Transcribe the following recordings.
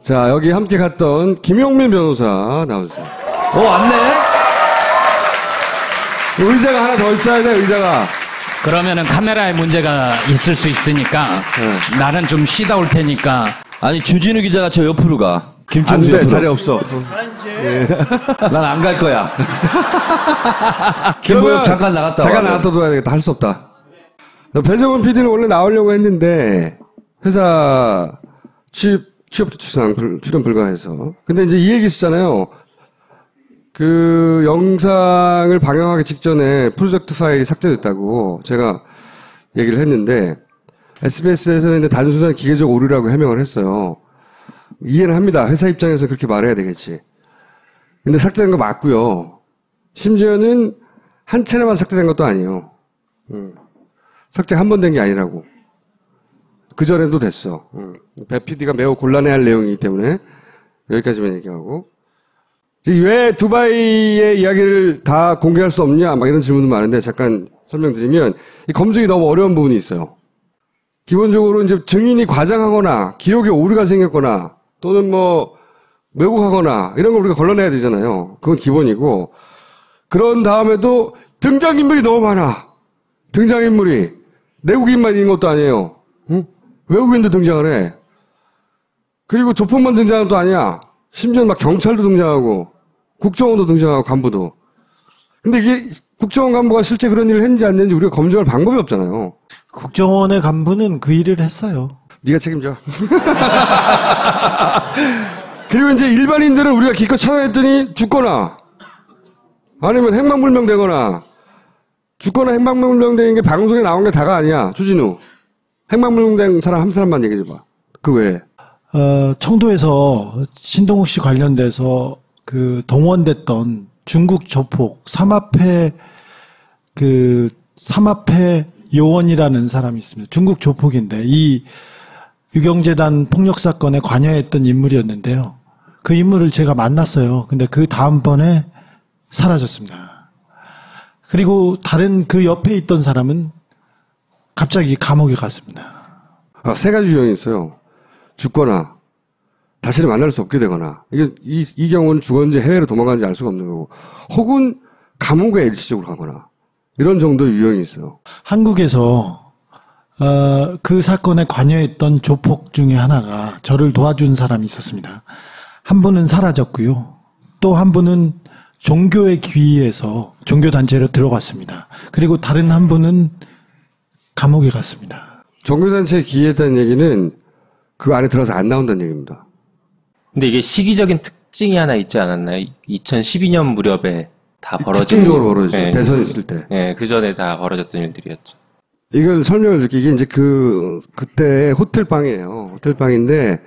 자, 여기 함께 갔던 김용민 변호사 나와주세요. 왔네? 의자가 하나 더 있어야 돼, 의자가. 그러면은 카메라에 문제가 있을 수 있으니까 나는 좀 쉬다 올 테니까. 아니, 주진우 기자가 저 옆으로 가. 안 김충수 돼, 옆으로. 자리 없어. 난 안 갈 거야. 김보혁 잠깐 나갔다 와. 잠깐 나갔다 둬야 되겠다. 할 수 없다. 배정원 PD는 원래 나오려고 했는데 회사 취업도 출연 불가해서. 근데 이제 이 얘기 있었잖아요. 그 영상을 방영하기 직전에 프로젝트 파일이 삭제됐다고 제가 얘기를 했는데 SBS에서는 이제 단순한 기계적 오류라고 해명을 했어요. 이해는 합니다. 회사 입장에서 그렇게 말해야 되겠지. 근데 삭제된 거 맞고요. 심지어는 한 차례만 삭제된 것도 아니에요. 삭제 한 번 된 게 아니라고. 그전에도 됐어. 배 PD가 매우 곤란해할 내용이기 때문에 여기까지만 얘기하고. 왜 두바이의 이야기를 다 공개할 수 없냐? 막 이런 질문도 많은데 잠깐 설명드리면 이 검증이 너무 어려운 부분이 있어요. 기본적으로 이제 증인이 과장하거나 기록에 오류가 생겼거나 또는 뭐 왜곡하거나 이런 걸 우리가 걸러내야 되잖아요. 그건 기본이고 그런 다음에도 등장인물이 너무 많아. 등장인물이 내국인만 있는 것도 아니에요. 응? 외국인도 등장을 해. 그리고 조폭만 등장하는 것도 아니야. 심지어 막 경찰도 등장하고 국정원도 등장하고 간부도. 근데 이게 국정원 간부가 실제 그런 일을 했는지 안 했는지 우리가 검증할 방법이 없잖아요. 국정원의 간부는 그 일을 했어요. 네가 책임져. 그리고 이제 일반인들은 우리가 기껏 찾아냈더니 죽거나 아니면 행방불명되거나 죽거나 행방불명된 게 방송에 나온 게 다가 아니야. 주진우. 행방불명된 사람 한 사람만 얘기해줘봐. 그 외에. 청도에서 신동욱 씨 관련돼서 그 동원됐던 중국 조폭 삼합회 요원이라는 사람이 있습니다. 중국 조폭인데 이 유경재단 폭력 사건에 관여했던 인물이었는데요. 그 인물을 제가 만났어요. 근데 그 다음번에 사라졌습니다. 그리고 다른 그 옆에 있던 사람은 갑자기 감옥에 갔습니다. 세 가지 유형이 있어요. 죽거나 다시는 만날 수 없게 되거나 이 경우는 죽었는지 해외로 도망간지 알 수가 없는 거고 혹은 감옥에 일시적으로 가거나 이런 정도의 유형이 있어요. 한국에서 그 사건에 관여했던 조폭 중에 하나가 저를 도와준 사람이 있었습니다. 한 분은 사라졌고요. 또 한 분은 종교에 귀의해서 종교단체로 들어갔습니다. 그리고 다른 한 분은 감옥에 갔습니다. 종교단체에 귀의했다는 얘기는 그 안에 들어서 안 나온다는 얘기입니다. 근데 이게 시기적인 특징이 하나 있지 않았나요? 2012년 무렵에 다 벌어진. 특징적으로 벌어졌죠. 네. 대선 있을 때. 네, 그 전에 다 벌어졌던 일들이었죠. 이걸 설명을 드릴게요. 이게 이제 그때 호텔방이에요. 호텔방인데,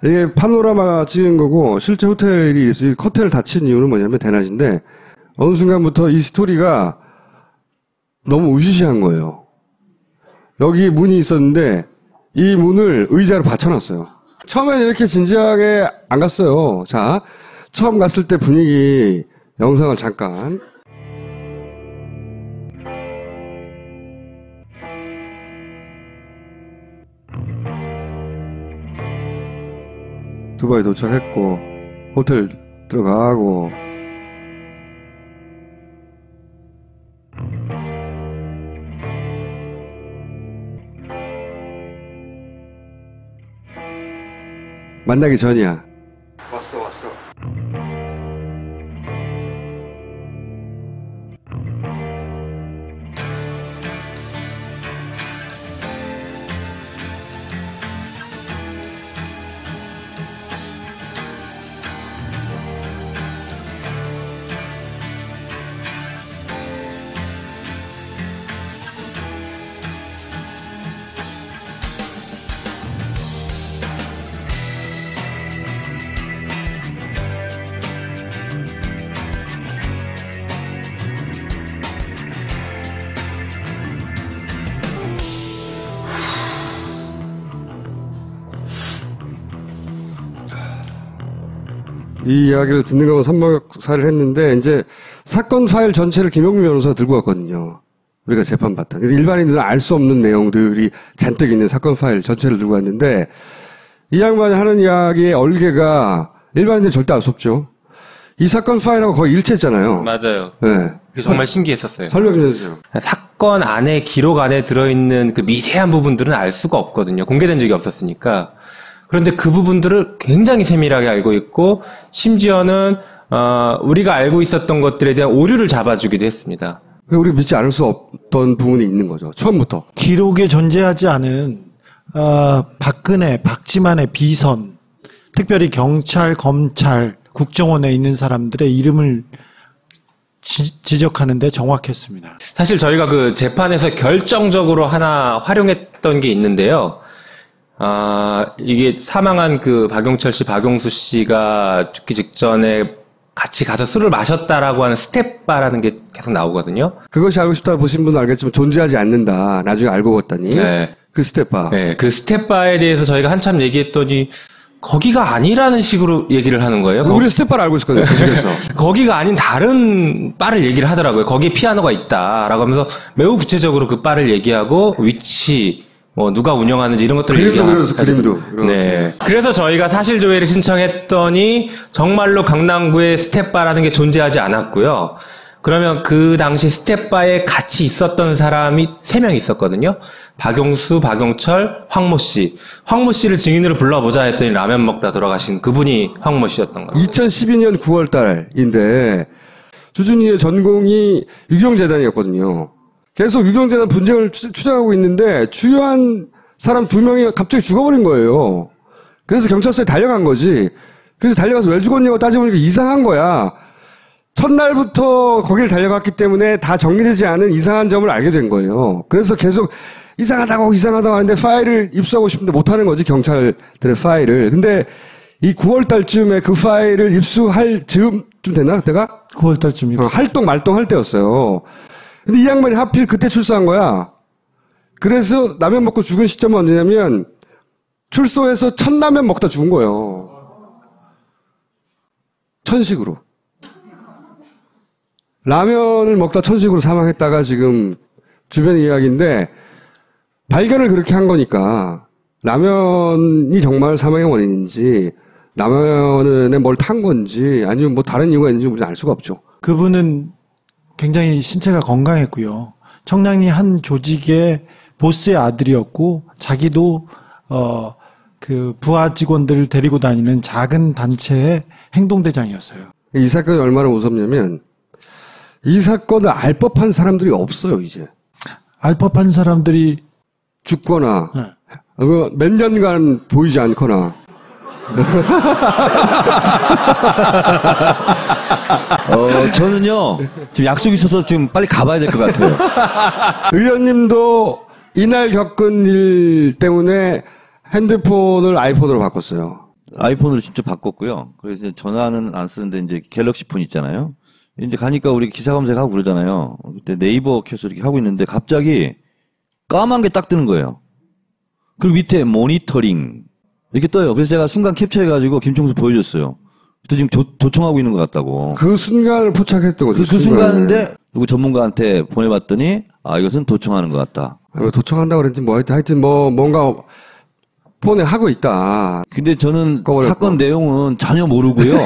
이게 파노라마 찍은 거고, 실제 호텔이 있어요. 호텔을 닫힌 이유는 뭐냐면 대낮인데, 어느 순간부터 이 스토리가 너무 으시시한 거예요. 여기 문이 있었는데, 이 문을 의자로 받쳐놨어요. 처음엔 이렇게 진지하게 안 갔어요. 자, 처음 갔을 때 분위기, 영상을 잠깐. 두바이 도착했고, 호텔 들어가고, 만나기 전이야. 왔어. 이 이야기를 듣는 것만 삼박사를 했는데 이제 사건 파일 전체를 김용민 변호사가 들고 왔거든요. 우리가 재판받던. 일반인들은 알 수 없는 내용들이 잔뜩 있는 사건 파일 전체를 들고 왔는데 이 양반이 하는 이야기의 얼개가 일반인들 절대 알 수 없죠. 이 사건 파일하고 거의 일치했잖아요. 맞아요. 네. 그게 정말 신기했었어요. 설명 좀 해주세요. 사건 안에 기록 안에 들어있는 그 미세한 부분들은 알 수가 없거든요. 공개된 적이 없었으니까. 그런데 그 부분들을 굉장히 세밀하게 알고 있고 심지어는 우리가 알고 있었던 것들에 대한 오류를 잡아주기도 했습니다. 우리 믿지 않을 수 없던 부분이 있는 거죠. 처음부터. 기록에 존재하지 않은 박근혜, 박지만의 비선, 특별히 경찰, 검찰, 국정원에 있는 사람들의 이름을 지적하는데 정확했습니다. 사실 저희가 그 재판에서 결정적으로 하나 활용했던 게 있는데요. 이게 사망한 그 박용철 씨, 박용수 씨가 죽기 직전에 같이 가서 술을 마셨다라고 하는 스텝바라는 게 계속 나오거든요. 그것이 알고 싶다 보신 분은 알겠지만 존재하지 않는다. 나중에 알고 봤더니. 네. 그 스텝바. 네, 그 스텝바에 대해서 저희가 한참 얘기했더니 거기가 아니라는 식으로 얘기를 하는 거예요. 우리 스텝바를 알고 있었거든요. 계속해서. 거기가 아닌 다른 바를 얘기를 하더라고요. 거기에 피아노가 있다라고 하면서 매우 구체적으로 그 바를 얘기하고 위치, 뭐 누가 운영하는지 이런 것들을 그림도 얘기하고. 그려서 그림도. 네. 그래서 저희가 사실 조회를 신청했더니 정말로 강남구에 스텝바라는 게 존재하지 않았고요. 그러면 그 당시 스텝바에 같이 있었던 사람이 3명 있었거든요. 박용수, 박용철, 황모 씨. 황모 씨를 증인으로 불러보자 했더니 라면 먹다 돌아가신 그분이 황모 씨였던 거예요. 2012년 9월 달인데 주준이의 전공이 유경재단이었거든요. 계속 유경재단 분쟁을 추적하고 있는데 주요한 사람 2명이 갑자기 죽어버린 거예요. 그래서 경찰서에 달려간 거지. 그래서 달려가서 왜 죽었냐고 따져보니까 이상한 거야. 첫날부터 거기를 달려갔기 때문에 다 정리되지 않은 이상한 점을 알게 된 거예요. 그래서 계속 이상하다고 하는데 파일을 입수하고 싶은데 못하는 거지, 경찰들의 파일을. 근데 이 9월 달쯤에 그 파일을 입수할 즈음쯤 됐나, 그때가? 9월 달쯤 입수. 말똥할 때였어요. 근데 이 양반이 하필 그때 출소한 거야. 그래서 라면 먹고 죽은 시점은 언제냐면 출소해서 첫라면 먹다 죽은 거예요. 천식으로. 라면을 먹다 천식으로 사망했다가 지금 주변 이야기인데 발견을 그렇게 한 거니까 라면이 정말 사망의 원인인지 라면에 뭘 탄 건지 아니면 뭐 다른 이유가 있는지 우리는 알 수가 없죠. 그분은 굉장히 신체가 건강했고요. 청량리 한 조직의 보스의 아들이었고 자기도 그 부하 직원들을 데리고 다니는 작은 단체의 행동대장이었어요. 이 사건이 얼마나 무섭냐면 이 사건을 알 법한 사람들이 없어요, 이제. 알 법한 사람들이 죽거나, 네. 몇 년간 보이지 않거나. 저는요, 지금 약속이 있어서 지금 빨리 가봐야 될 것 같아요. 의원님도 이날 겪은 일 때문에 핸드폰을 아이폰으로 바꿨어요. 아이폰으로 직접 바꿨고요. 그래서 전화는 안 쓰는데 이제 갤럭시 폰 있잖아요. 이제 가니까 우리 기사 검색하고 그러잖아요. 그때 네이버 켜서 이렇게 하고 있는데 갑자기 까만 게 딱 뜨는 거예요. 그리고 밑에 모니터링 이렇게 떠요. 그래서 제가 순간 캡처해가지고 김총수 보여줬어요. 또 지금 도청하고 있는 것 같다고. 그 순간을 포착했던 거죠. 그 순간인데 누구 전문가한테 보내봤더니 이것은 도청하는 것 같다. 도청한다고 그랬지 뭐 하여튼 뭐 뭔가 폰에 하고 있다. 근데 저는 꺼버렸고. 사건 내용은 전혀 모르고요.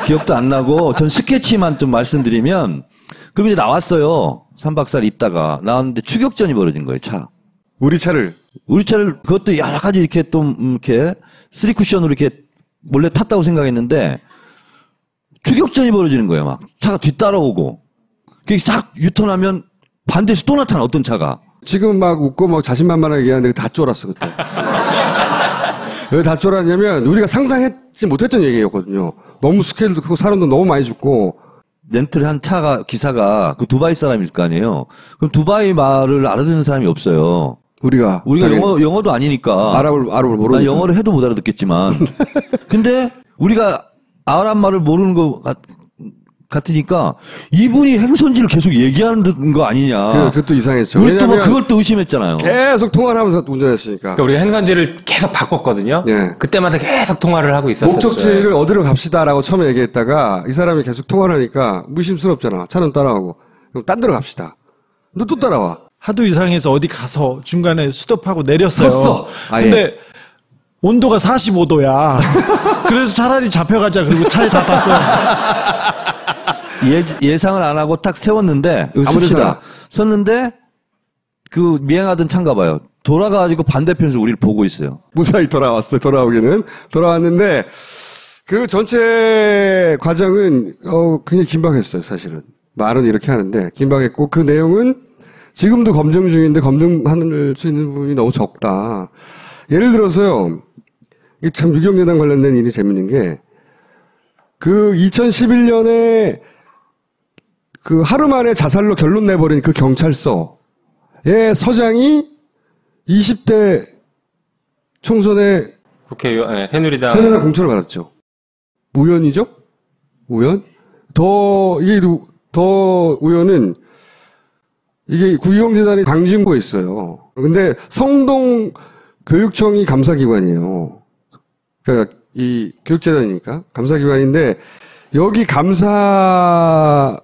기억도 안 나고 전 스케치만 좀 말씀드리면 그리고 이제 나왔어요. 3박 4일 있다가 나왔는데 추격전이 벌어진 거예요. 차. 우리 차를 그것도 여러 가지 이렇게 또 이렇게 3쿠션으로 이렇게 몰래 탔다고 생각했는데 추격전이 벌어지는 거예요. 막 차가 뒤따라오고 그게 싹 유턴하면 반대에서 또 나타나 어떤 차가. 지금 막 웃고 막 자신만만하게 얘기하는데 다 쫄았어 그때. 왜 다 쫄았냐면 우리가 상상했지 못했던 얘기였거든요. 너무 스케일도 크고 사람도 너무 많이 죽고. 렌트를 한 기사가 그 두바이 사람일 거 아니에요. 그럼 두바이 말을 알아듣는 사람이 없어요. 우리가 영어도 아니니까. 아랍을 모르니까. 난 영어를 해도 못 알아듣겠지만. 근데 우리가 아랍 말을 모르는 거 같으니까 이분이 행선지를 계속 얘기하는 거 아니냐. 그것도 이상했죠. 우리 또 뭐 그걸 또 의심했잖아요. 계속 통화를 하면서 운전했으니까. 그러니까 우리가 행선지를 계속 바꿨거든요. 예. 그때마다 계속 통화를 하고 있었어요. 목적지를 어디로 갑시다라고 처음에 얘기했다가 이 사람이 계속 통화를 하니까 무심스럽잖아. 차는 따라오고. 그럼 딴 데로 갑시다. 너 또 따라와. 하도 이상해서 어디 가서 중간에 스톱하고 내렸어요. 섰어. 아예. 근데 온도가 45도야. 그래서 차라리 잡혀가자. 그리고 차에 다 탔어요. 예상을 안 하고 딱 세웠는데 아무리 씁시다. 섰는데 그 미행하던 차인가 봐요. 돌아가가지고 반대편에서 우리를 보고 있어요. 무사히 돌아왔어요. 돌아왔는데 그 전체 과정은 굉장히 긴박했어요. 사실은 말은 이렇게 하는데 긴박했고 그 내용은 지금도 검증 중인데 검증할 수 있는 부분이 너무 적다. 예를 들어서요. 이게 참 유경재단 관련된 일이 재밌는 게 그 2011년에 그 하루 만에 자살로 결론 내버린 그 경찰서의 서장이 20대 총선에 국회의원, 새누리당. 새누리당 공천을 받았죠. 우연이죠? 우연? 더 우연은 이게 구유경재단이 광진구에 있어요. 근데 성동 교육청이 감사기관이에요. 그러니까 이 교육재단이니까 감사기관인데 여기 감사하는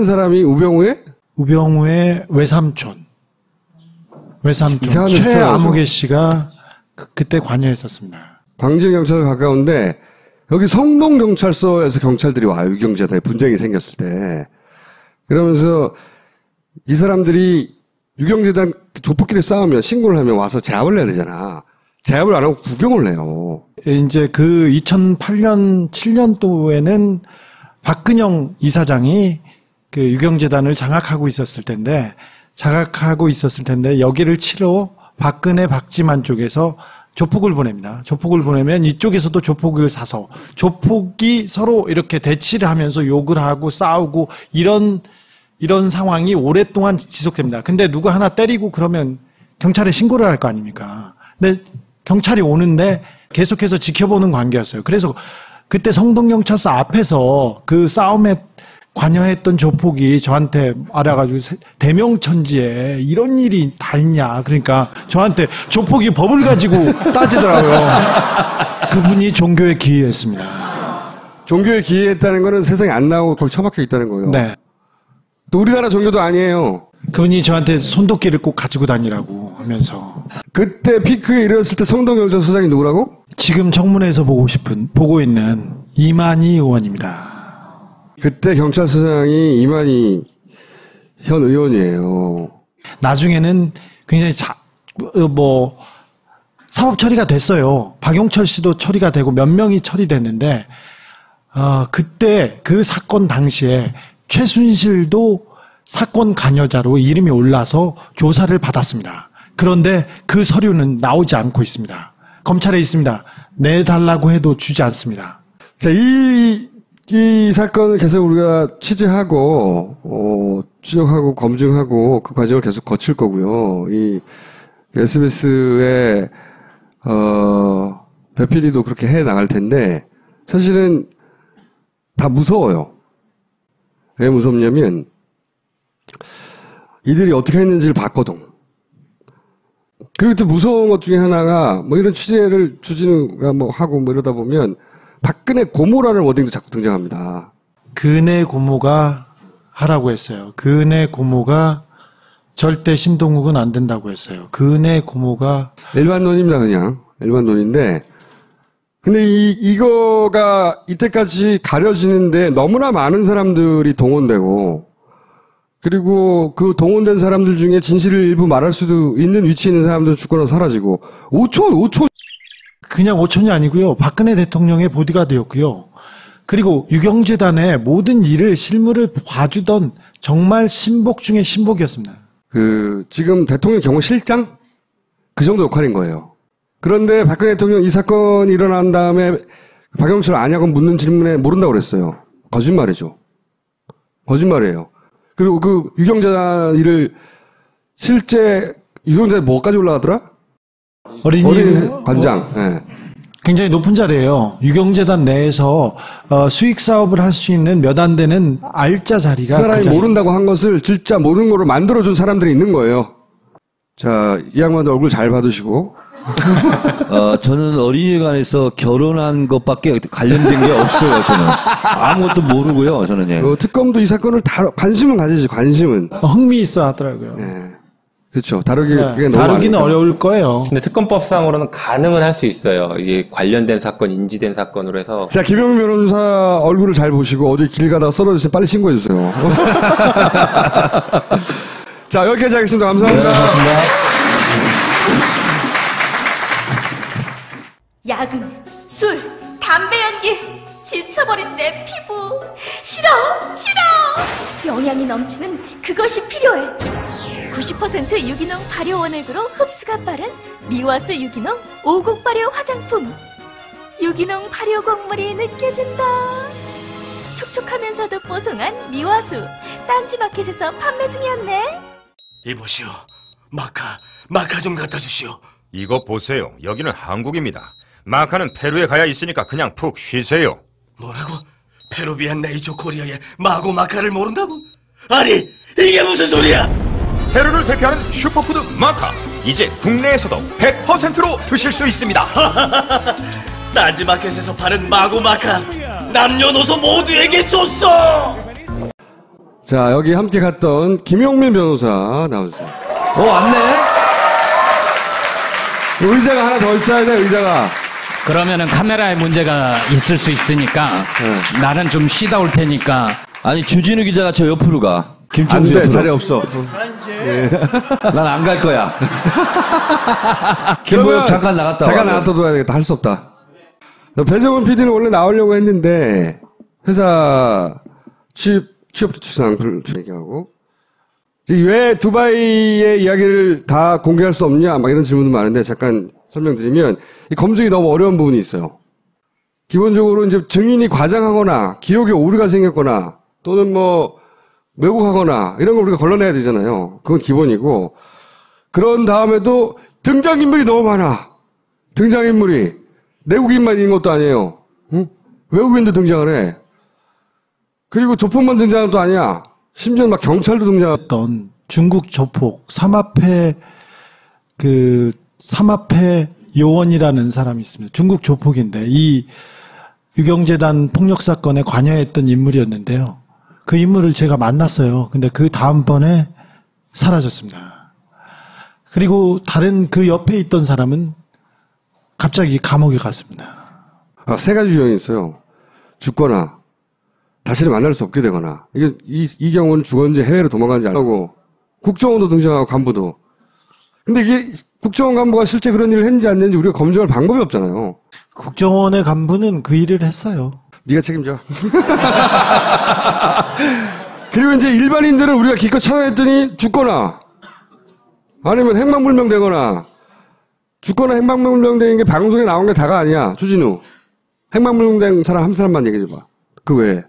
사람이 우병우의 외삼촌 이상한 최아무개 씨가 그때 관여했었습니다. 광진경찰 가까운데 여기 성동경찰서에서 경찰들이 와요. 유경재단에 분쟁이 생겼을 때. 그러면서 이 사람들이 유경재단 조폭끼리 싸우면 신고를 하면 와서 제압을 해야 되잖아. 제압을 안 하고 구경을 해요. 이제 그 2008년, 7년도에는 박근영 이사장이 그 유경재단을 장악하고 있었을 텐데 여기를 치러 박근혜, 박지만 쪽에서 조폭을 보냅니다. 조폭을 보내면 이쪽에서도 조폭을 사서 조폭이 서로 이렇게 대치를 하면서 욕을 하고 싸우고 이런 상황이 오랫동안 지속됩니다. 근데 누구 하나 때리고 그러면 경찰에 신고를 할 거 아닙니까? 근데 경찰이 오는데 계속해서 지켜보는 관계였어요. 그래서 그때 성동경찰서 앞에서 그 싸움에 관여했던 조폭이 저한테 알아가지고 대명천지에 이런 일이 다 있냐. 그러니까 저한테 조폭이 법을 가지고 따지더라고요. 그분이 종교에 기이했습니다. 종교에 기이했다는 거는 세상에 안 나오고 거기 처박혀 있다는 거예요. 네. 또 우리나라 종교도 아니에요. 그분이 저한테 손도끼를 꼭 가지고 다니라고 하면서. 그때 피크에 이르렀을 때 성동경찰서 소장이 누구라고? 지금 청문회에서 보고 있는 이만희 의원입니다. 그때 경찰서장이 이만희 현 의원이에요. 나중에는 굉장히 사법 처리가 됐어요. 박용철 씨도 처리가 되고 몇 명이 처리됐는데 그때 그 사건 당시에 최순실도 사건 관여자로 이름이 올라서 조사를 받았습니다. 그런데 그 서류는 나오지 않고 있습니다. 검찰에 있습니다. 내달라고 해도 주지 않습니다. 자, 이 사건을 계속 우리가 취재하고, 추적하고, 검증하고, 그 과정을 계속 거칠 거고요. 이, SBS의, 배 PD도 그렇게 해 나갈 텐데, 사실은 다 무서워요. 왜 무섭냐면, 이들이 어떻게 했는지를 봤거든. 그리고 또 무서운 것 중에 하나가, 이런 취재를 주진우가 하고 이러다 보면, 박근혜 고모라는 워딩도 자꾸 등장합니다. 근혜 고모가 하라고 했어요. 근혜 고모가 절대 신동욱은 안 된다고 했어요. 근혜 고모가 일반론입니다, 그냥. 일반론인데. 근데 이거가 이때까지 가려지는데 너무나 많은 사람들이 동원되고, 그리고 그 동원된 사람들 중에 진실을 일부 말할 수도 있는 위치에 있는 사람들은 죽거나 사라지고, 5초. 그냥 5천이 아니고요. 박근혜 대통령의 보디가드였고요. 그리고 유경재단의 모든 일을 실무를 봐주던 정말 신복 중에 신복이었습니다. 지금 대통령 경호실장? 그 정도 역할인 거예요. 그런데 박근혜 대통령 이 사건이 일어난 다음에 박영철 아냐고 묻는 질문에 모른다고 그랬어요. 거짓말이죠. 거짓말이에요. 그리고 그 유경재단 일을 실제 유경재단 뭐까지 올라가더라? 어린이 관장. 네. 굉장히 높은 자리예요. 유경재단 내에서 수익 사업을 할 수 있는 몇 안 되는 알짜 자리가. 그 사람이 모른다고 한 것을 진짜 모르는 거로 만들어준 사람들이 있는 거예요. 자, 이 양반도 얼굴 잘 받으시고. 저는 어린이관에서 결혼한 것밖에 관련된 게 없어요, 저는. 아무것도 모르고요, 저는. 예. 특검도 이 사건을 다 관심은 가지지, 관심은. 흥미 있어 하더라고요. 네. 그렇죠. 다루기 그게 너무 다루기는 많으니까. 어려울 거예요. 근데 특검법상으로는 가능은 할 수 있어요. 이게 관련된 사건, 인지된 사건으로 해서. 자, 김영민 변호사 얼굴을 잘 보시고 어디 길 가다가 쓰러졌으면 빨리 신고해 주세요. 자, 여기까지 하겠습니다. 감사합니다. 야근, 술, 담배 연기, 지쳐버린 내 피부. 싫어, 싫어! 영양이 넘치는 그것이 필요해. 90% 유기농 발효 원액으로 흡수가 빠른 미와수 유기농 50 발효 화장품. 유기농 발효 곡물이 느껴진다. 촉촉하면서도 뽀송한 미와수. 딴지마켓에서 판매 중이었네. 이보시오. 마카 좀 갖다 주시오. 이거 보세요. 여기는 한국입니다. 마카는 페루에 가야 있으니까 그냥 푹 쉬세요. 뭐라고? 페루비안 네이처 코리아의 마고 마카를 모른다고? 아니, 이게 무슨 소리야? 페루를 대표하는 슈퍼푸드 마카. 이제 국내에서도 100%로 드실 수 있습니다. 딴지마켓에서 파는 마고 마카 남녀노소 모두에게 줬어. 자, 여기 함께 갔던 김용민 변호사 나오세요. 왔네? 의자가 하나 더 있어야 돼, 의자가. 그러면은 카메라에 문제가 있을 수 있으니까 나는 좀 쉬다 올 테니까. 아니, 주진우 기자가 저 옆으로 가. 안 김충수 돼, 옆으로. 자리 없어. 난 안 갈 거야. 김보영 잠깐 나갔다 와. 잠깐 나갔다 둬야 되겠다. 할 수 없다. 배정원 PD는 원래 나오려고 했는데, 회사 취업부터 출산 얘기하고, 왜 두바이의 이야기를 다 공개할 수 없냐, 막 이런 질문도 많은데, 잠깐 설명드리면, 이 검증이 너무 어려운 부분이 있어요. 기본적으로 이제 증인이 과장하거나, 기억에 오류가 생겼거나, 또는 뭐, 왜곡하거나, 이런 걸 우리가 걸러내야 되잖아요. 그건 기본이고, 그런 다음에도 등장인물이 너무 많아. 등장인물이. 내국인만 있는 것도 아니에요. 응? 외국인도 등장을 해. 그리고 조폭만 등장하는 것도 아니야. 심지어 막 경찰도 등장하고. 어떤 중국 조폭 삼합회 요원이라는 사람이 있습니다. 중국 조폭인데 이 유경재단 폭력 사건에 관여했던 인물이었는데요. 그 인물을 제가 만났어요. 근데 그 다음번에 사라졌습니다. 그리고 다른 그 옆에 있던 사람은 갑자기 감옥에 갔습니다. 세 가지 유형이 있어요. 죽거나, 다시는 만날 수 없게 되거나, 이 경우는 죽었는지 해외로 도망간지 알고, 국정원도 등장하고 간부도. 근데 이게 국정원 간부가 실제 그런 일을 했는지 안 했는지 우리가 검증할 방법이 없잖아요. 국정원의 간부는 그 일을 했어요. 네가 책임져. 그리고 이제 일반인들을 우리가 기껏 찾아냈더니 죽거나, 아니면 행방불명되거나, 죽거나 행방불명된 게 방송에 나온 게 다가 아니야. 주진우. 행방불명된 사람 한 사람만 얘기해줘봐. 그 외에.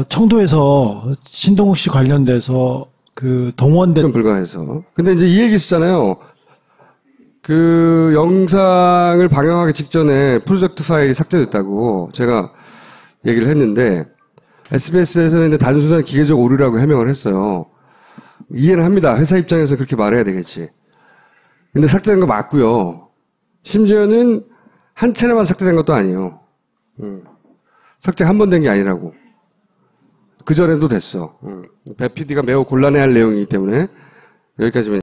청도에서 신동욱 씨 관련돼서 그 동원된 불가해서. 근데 이제 이 얘기 있잖아요. 그 영상을 방영하기 직전에 프로젝트 파일이 삭제됐다고 제가 얘기를 했는데 SBS에서는 이제 단순한 기계적 오류라고 해명을 했어요. 이해는 합니다. 회사 입장에서 그렇게 말해야 되겠지. 근데 삭제된 거 맞고요. 심지어는 한 차례만 삭제된 것도 아니에요. 삭제 한 번 된 게 아니라고. 그전에도 됐어. 배 PD가 매우 곤란해할 내용이기 때문에 여기까지만